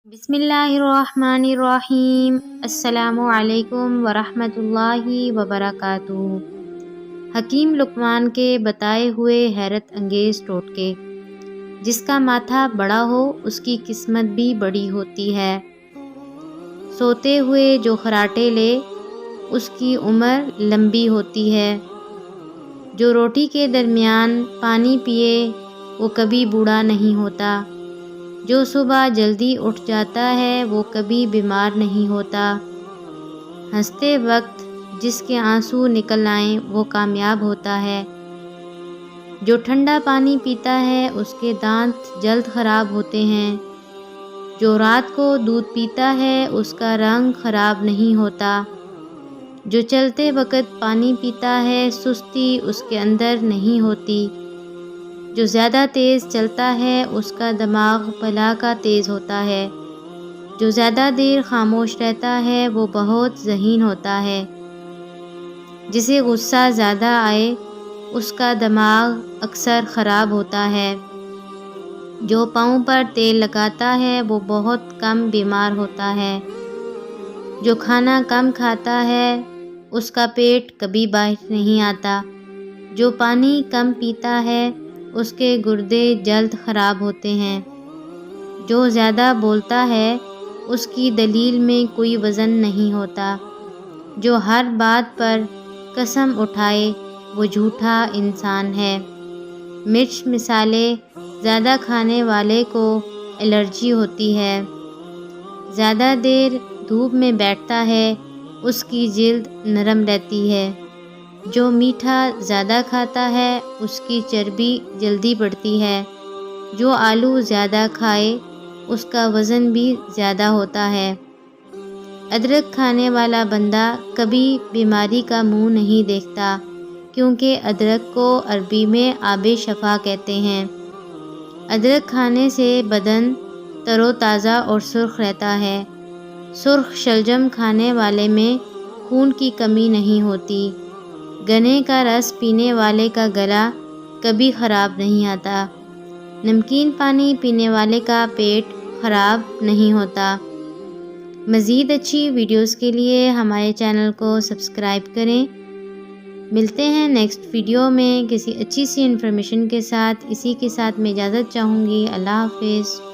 बिस्मिल्लाहिर्रहमानिर्रहीम। अस्सलामु अलैकुम वरहमतुल्लाहि वबरकातुहू। हकीम लुकमान के बताए हुए हैरत अंगेज़ टोटके। जिसका माथा बड़ा हो उसकी किस्मत भी बड़ी होती है। सोते हुए जो खराटे ले उसकी उम्र लंबी होती है। जो रोटी के दरमियान पानी पिए वो कभी बूढ़ा नहीं होता। जो सुबह जल्दी उठ जाता है वो कभी बीमार नहीं होता। हंसते वक्त जिसके आंसू निकल आएं वो कामयाब होता है। जो ठंडा पानी पीता है उसके दांत जल्द ख़राब होते हैं। जो रात को दूध पीता है उसका रंग ख़राब नहीं होता। जो चलते वक्त पानी पीता है सुस्ती उसके अंदर नहीं होती। जो ज़्यादा तेज़ चलता है उसका दिमाग भला का तेज़ होता है। जो ज़्यादा देर खामोश रहता है वो बहुत ज़हीन होता है। जिसे गुस्सा ज़्यादा आए उसका दिमाग अक्सर ख़राब होता है। जो पाँव पर तेल लगाता है वो बहुत कम बीमार होता है। जो खाना कम खाता है उसका पेट कभी बाहर नहीं आता। जो पानी कम पीता है उसके गुर्दे जल्द ख़राब होते हैं। जो ज़्यादा बोलता है उसकी दलील में कोई वज़न नहीं होता। जो हर बात पर कसम उठाए वो झूठा इंसान है। मिर्च मसाले ज़्यादा खाने वाले को एलर्जी होती है। ज़्यादा देर धूप में बैठता है उसकी जिल्द नरम रहती है। जो मीठा ज़्यादा खाता है उसकी चर्बी जल्दी बढ़ती है। जो आलू ज़्यादा खाए उसका वज़न भी ज़्यादा होता है। अदरक खाने वाला बंदा कभी बीमारी का मुंह नहीं देखता क्योंकि अदरक को अरबी में आबे शफ़ा कहते हैं। अदरक खाने से बदन तरोताज़ा और सुर्ख रहता है। सुर्ख शलजम खाने वाले में खून की कमी नहीं होती। गन्ने का रस पीने वाले का गला कभी ख़राब नहीं आता। नमकीन पानी पीने वाले का पेट ख़राब नहीं होता। मज़ीद अच्छी वीडियोस के लिए हमारे चैनल को सब्सक्राइब करें। मिलते हैं नेक्स्ट वीडियो में किसी अच्छी सी इन्फॉर्मेशन के साथ। इसी के साथ मैं इजाज़त चाहूँगी। अल्लाह हाफ़िज़।